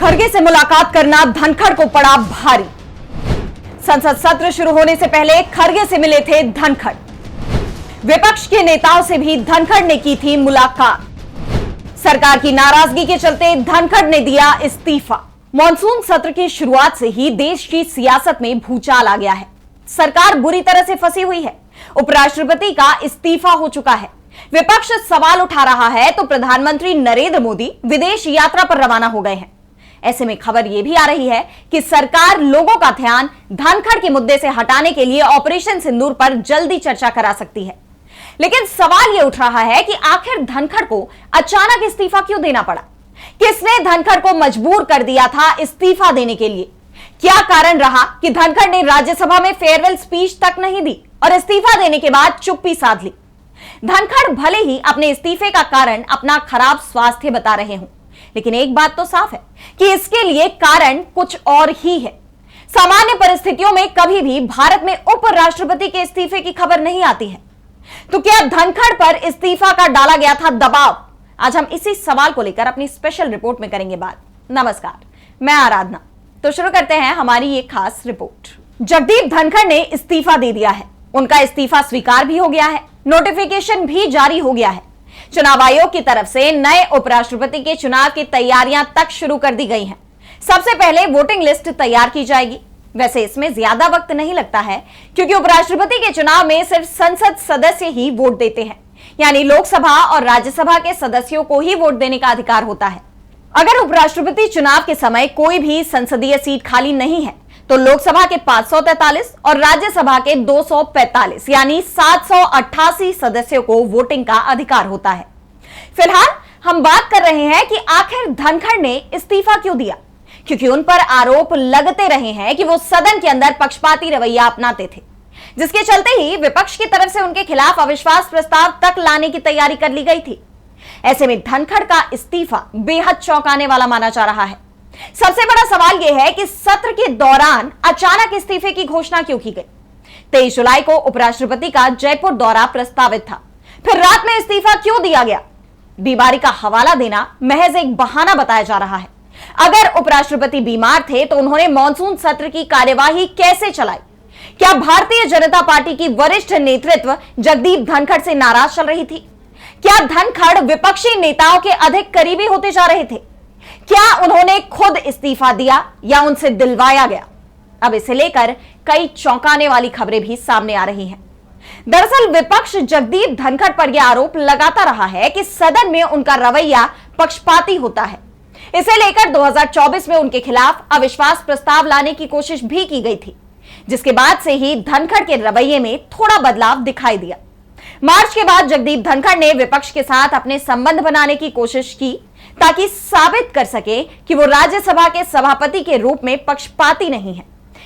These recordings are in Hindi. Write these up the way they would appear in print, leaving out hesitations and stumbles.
खड़गे से मुलाकात करना धनखड़ को पड़ा भारी। संसद सत्र शुरू होने से पहले खड़गे से मिले थे धनखड़। विपक्ष के नेताओं से भी धनखड़ ने की थी मुलाकात। सरकार की नाराजगी के चलते धनखड़ ने दिया इस्तीफा। मॉनसून सत्र की शुरुआत से ही देश की सियासत में भूचाल आ गया है। सरकार बुरी तरह से फंसी हुई है। उपराष्ट्रपति का इस्तीफा हो चुका है। विपक्ष सवाल उठा रहा है तो प्रधानमंत्री नरेंद्र मोदी विदेश यात्रा पर रवाना हो गए हैं। ऐसे में खबर यह भी आ रही है कि सरकार लोगों का ध्यान धनखड़ के मुद्दे से हटाने के लिए ऑपरेशन सिंदूर पर जल्दी चर्चा करा सकती है। लेकिन सवाल यह उठ रहा है कि आखिर धनखड़ को अचानक इस्तीफा क्यों देना पड़ा? किसने धनखड़ को मजबूर कर दिया था इस्तीफा देने के लिए? क्या कारण रहा कि धनखड़ ने राज्यसभा में फेयरवेल स्पीच तक नहीं दी और इस्तीफा देने के बाद चुप्पी साध ली? धनखड़ भले ही अपने इस्तीफे का कारण अपना खराब स्वास्थ्य बता रहे हों, लेकिन एक बात तो साफ है कि इसके लिए कारण कुछ और ही है। सामान्य परिस्थितियों में कभी भी भारत में उपराष्ट्रपति के इस्तीफे की खबर नहीं आती है, तो क्या धनखड़ पर इस्तीफा का डाला गया था दबाव? आज हम इसी सवाल को लेकर अपनी स्पेशल रिपोर्ट में करेंगे बात। नमस्कार, मैं आराधना। तो शुरू करते हैं हमारी ये खास रिपोर्ट। जगदीप धनखड़ ने इस्तीफा दे दिया है। उनका इस्तीफा स्वीकार भी हो गया है, नोटिफिकेशन भी जारी हो गया है। चुनाव आयोग की तरफ से नए उपराष्ट्रपति के चुनाव की तैयारियां तक शुरू कर दी गई हैं। सबसे पहले वोटिंग लिस्ट तैयार की जाएगी। वैसे इसमें ज्यादा वक्त नहीं लगता है, क्योंकि उपराष्ट्रपति के चुनाव में सिर्फ संसद सदस्य ही वोट देते हैं, यानी लोकसभा और राज्यसभा के सदस्यों को ही वोट देने का अधिकार होता है। अगर उपराष्ट्रपति चुनाव के समय कोई भी संसदीय सीट खाली नहीं है, तो लोकसभा के 543 और राज्यसभा के 245 यानी 788 सदस्यों को वोटिंग का अधिकार होता है। फिलहाल हम बात कर रहे हैं कि आखिर धनखड़ ने इस्तीफा क्यों दिया, क्योंकि उन पर आरोप लगते रहे हैं कि वो सदन के अंदर पक्षपाती रवैया अपनाते थे, जिसके चलते ही विपक्ष की तरफ से उनके खिलाफ अविश्वास प्रस्ताव तक लाने की तैयारी कर ली गई थी। ऐसे में धनखड़ का इस्तीफा बेहद चौंकाने वाला माना जा रहा है। सबसे बड़ा सवाल यह है कि सत्र के दौरान अचानक इस्तीफे की घोषणा क्यों की गई? 23 जुलाई को उपराष्ट्रपति का जयपुर दौरा प्रस्तावित था, फिर रात में इस्तीफा क्यों दिया गया? बीमारी का हवाला देना महज एक बहाना बताया जा रहा है। अगर उपराष्ट्रपति बीमार थे तो उन्होंने मॉनसून सत्र की कार्यवाही कैसे चलाई? क्या भारतीय जनता पार्टी की वरिष्ठ नेतृत्व जगदीप धनखड़ से नाराज चल रही थी? क्या धनखड़ विपक्षी नेताओं के अधिक करीबी होते जा रहे थे? क्या उन्होंने खुद इस्तीफा दिया या उनसे दिलवाया गया? अब इसे लेकर कई चौंकाने वाली खबरें भी सामने आ रही हैं। दरअसल विपक्ष जगदीप धनखड़ पर यह आरोप लगाता रहा है कि सदन में उनका रवैया पक्षपाती होता है। इसे लेकर 2024 में उनके खिलाफ अविश्वास प्रस्ताव लाने की कोशिश भी की गई थी, जिसके बाद से ही धनखड़ के रवैये में थोड़ा बदलाव दिखाई दिया। मार्च के बाद जगदीप धनखड़ ने विपक्ष के साथ अपने संबंध बनाने की कोशिश की, ताकि साबित कर सके कि वो राज्यसभा के सभापति के रूप में पक्षपाती नहीं है।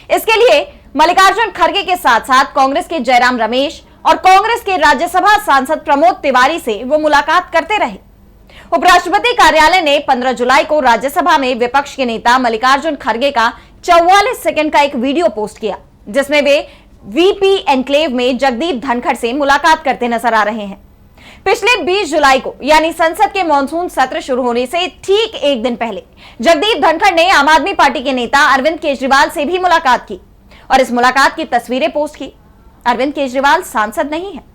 इसके लिए मल्लिकार्जुन खड़गे के साथ साथ कांग्रेस के जयराम रमेश और कांग्रेस के राज्यसभा सांसद प्रमोद तिवारी से वो मुलाकात करते रहे। उपराष्ट्रपति कार्यालय ने 15 जुलाई को राज्यसभा में विपक्ष के नेता मल्लिकार्जुन खड़गे का 44 सेकंड का एक वीडियो पोस्ट किया, जिसमें वे वीपी एन्क्लेव में जगदीप धनखड़ से मुलाकात करते नजर आ रहे हैं। पिछले 20 जुलाई को यानी संसद के मॉनसून सत्र शुरू होने से ठीक एक दिन पहले जगदीप धनखड़ ने आम आदमी पार्टी के नेता अरविंद केजरीवाल से भी मुलाकात की और इस मुलाकात की तस्वीरें पोस्ट की। अरविंद केजरीवाल सांसद नहीं है।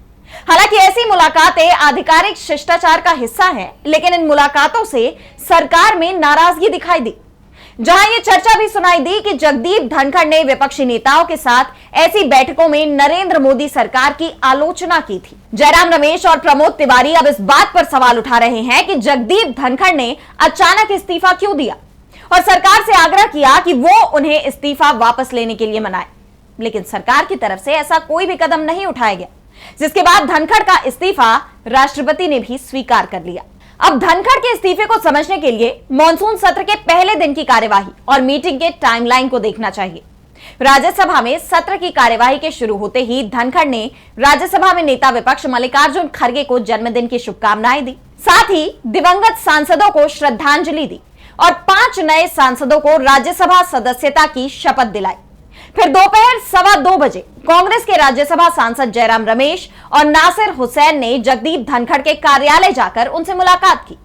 हालांकि ऐसी मुलाकातें आधिकारिक शिष्टाचार का हिस्सा हैं, लेकिन इन मुलाकातों से सरकार में नाराजगी दिखाई दी, जहां ये चर्चा भी सुनाई दी कि जगदीप धनखड़ ने विपक्षी नेताओं के साथ ऐसी बैठकों में नरेंद्र मोदी सरकार की आलोचना की थी। जयराम रमेश और प्रमोद तिवारी अब इस बात पर सवाल उठा रहे हैं कि जगदीप धनखड़ ने अचानक इस्तीफा क्यों दिया और सरकार से आग्रह किया कि वो उन्हें इस्तीफा वापस लेने के लिए मनाए। लेकिन सरकार की तरफ से ऐसा कोई भी कदम नहीं उठाया गया, जिसके बाद धनखड़ का इस्तीफा राष्ट्रपति ने भी स्वीकार कर लिया। अब धनखड़ के इस्तीफे को समझने के लिए मॉनसून सत्र के पहले दिन की कार्यवाही और मीटिंग के टाइमलाइन को देखना चाहिए। राज्यसभा में सत्र की कार्यवाही के शुरू होते ही धनखड़ ने राज्यसभा में नेता विपक्ष मल्लिकार्जुन खड़गे को जन्मदिन की शुभकामनाएं दी, साथ ही दिवंगत सांसदों को श्रद्धांजलि दी और 5 नए सांसदों को राज्यसभा सदस्यता की शपथ दिलाई। फिर दोपहर 2:15 बजे कांग्रेस के राज्यसभा सांसद जयराम रमेश और नासिर हुसैन ने जगदीप धनखड़ के कार्यालय जाकर उनसे मुलाकात की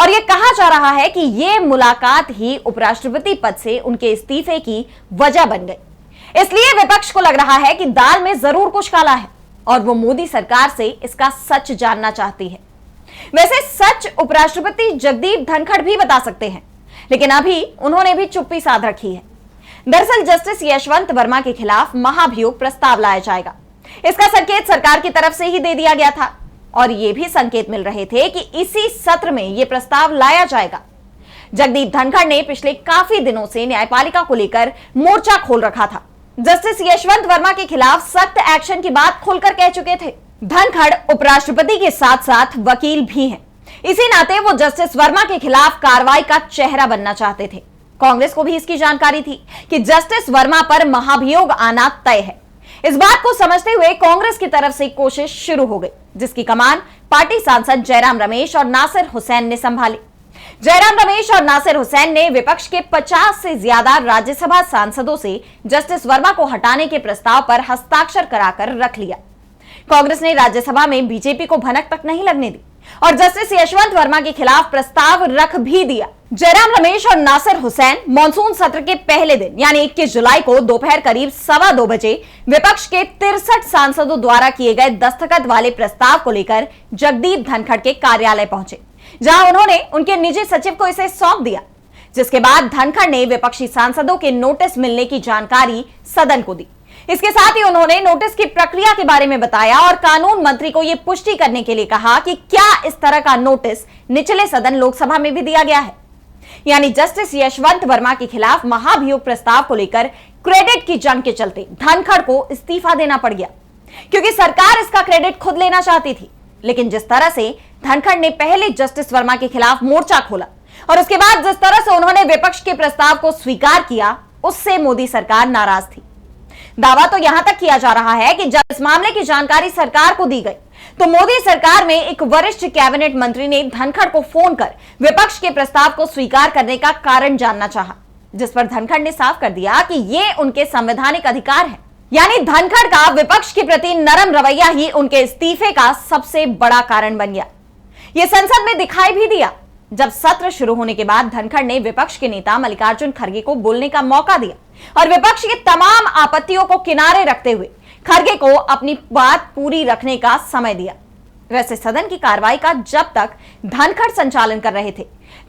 और यह कहा जा रहा है कि यह मुलाकात ही उपराष्ट्रपति पद से उनके इस्तीफे की वजह बन गई। इसलिए विपक्ष को लग रहा है कि दाल में जरूर कुछ काला है और वो मोदी सरकार से इसका सच जानना चाहती है। वैसे सच उपराष्ट्रपति जगदीप धनखड़ भी बता सकते हैं, लेकिन अभी उन्होंने भी चुप्पी साध रखी है। दरअसल जस्टिस यशवंत वर्मा के खिलाफ महाभियोग प्रस्ताव लाया जाएगा, इसका संकेत सरकार की तरफ से ही दे दिया गया था और ये भी संकेत मिल रहे थे कि इसी सत्र में यह प्रस्ताव लाया जाएगा। जगदीप धनखड़ ने पिछले काफी दिनों से न्यायपालिका को लेकर मोर्चा खोल रखा था। जस्टिस यशवंत वर्मा के खिलाफ सख्त एक्शन की बात खुलकर कह चुके थे। धनखड़ उपराष्ट्रपति के साथ साथ वकील भी हैं। इसी नाते वो जस्टिस वर्मा के खिलाफ कार्रवाई का चेहरा बनना चाहते थे। कांग्रेस को भी इसकी जानकारी थी कि जस्टिस वर्मा पर महाभियोग आना तय है। इस बात को समझते हुए कांग्रेस की तरफ से कोशिश शुरू हो गई, जिसकी कमान पार्टी सांसद जयराम रमेश और नासिर हुसैन ने संभाली। जयराम रमेश और नासिर हुसैन ने विपक्ष के 50 से ज्यादा राज्यसभा सांसदों से जस्टिस वर्मा को हटाने के प्रस्ताव पर हस्ताक्षर कराकर रख लिया। कांग्रेस ने राज्यसभा में बीजेपी को भनक तक नहीं लगने दी और जस्टिस यशवंत वर्मा के खिलाफ प्रस्ताव रख भी दिया। जयराम रमेश और नासिर हुसैन मॉनसून सत्र के पहले दिन यानी 21 जुलाई को दोपहर करीब 2:15 बजे विपक्ष के 63 सांसदों द्वारा किए गए दस्तखत वाले प्रस्ताव को लेकर जगदीप धनखड़ के कार्यालय पहुंचे, जहां उन्होंने उनके निजी सचिव को इसे सौंप दिया। जिसके बाद धनखड़ ने विपक्षी सांसदों के नोटिस मिलने की जानकारी सदन को दी। इसके साथ ही उन्होंने नोटिस की प्रक्रिया के बारे में बताया और कानून मंत्री को यह पुष्टि करने के लिए कहा कि क्या इस तरह का नोटिस निचले सदन लोकसभा में भी दिया गया है। यानी जस्टिस यशवंत वर्मा के खिलाफ महाभियोग प्रस्ताव को लेकर क्रेडिट की जंग के चलते धनखड़ को इस्तीफा देना पड़ गया, क्योंकि सरकार इसका क्रेडिट खुद लेना चाहती थी। लेकिन जिस तरह से धनखड़ ने पहले जस्टिस वर्मा के खिलाफ मोर्चा खोला और उसके बाद जिस तरह से उन्होंने विपक्ष के प्रस्ताव को स्वीकार किया, उससे मोदी सरकार नाराज थी। दावा तो यहां तक किया जा रहा है कि जब इस मामले की जानकारी सरकार को दी गई तो मोदी सरकार में एक वरिष्ठ कैबिनेट मंत्री ने धनखड़ को फोन कर विपक्ष के प्रस्ताव को स्वीकार करने का कारण जानना चाहा, जिस पर धनखड़ ने साफ कर दिया कि ये उनके संवैधानिक अधिकार है। यानी धनखड़ का विपक्ष के प्रति नरम रवैया ही उनके इस्तीफे का सबसे बड़ा कारण बन गया। यह संसद में दिखाई भी दिया जब सत्र शुरू होने के बाद धनखड़ ने विपक्ष के नेता मल्लिकार्जुन खड़गे को बोलने का मौका दिया और विपक्ष की तमाम आपत्तियों को किनारे रखते हुए खड़गे को अपनी बात पूरी रखने का समय दिया। वैसे सदन की कार्रवाई का जब तक धनखड़ संचालन कर रहे थे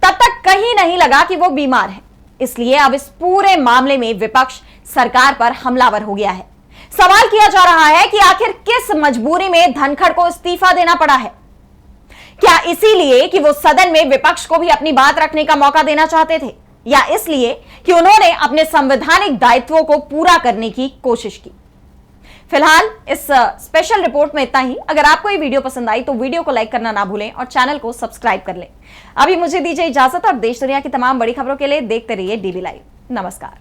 तब तक कहीं नहीं लगा कि वो बीमार है, इसलिए अब इस पूरे मामले में विपक्ष सरकार पर हमलावर हो गया है। सवाल किया जा रहा है कि आखिर किस मजबूरी में धनखड़ को इस्तीफा देना पड़ा है। क्या इसीलिए कि वो सदन में विपक्ष को भी अपनी बात रखने का मौका देना चाहते थे, या इसलिए कि उन्होंने अपने संवैधानिक दायित्वों को पूरा करने की कोशिश की। फिलहाल इस स्पेशल रिपोर्ट में इतना ही। अगर आपको ये वीडियो पसंद आई तो वीडियो को लाइक करना ना भूलें और चैनल को सब्सक्राइब कर लें। अभी मुझे दीजिए इजाजत और देश दुनिया की तमाम बड़ी खबरों के लिए देखते रहिए डीबी लाइव। नमस्कार।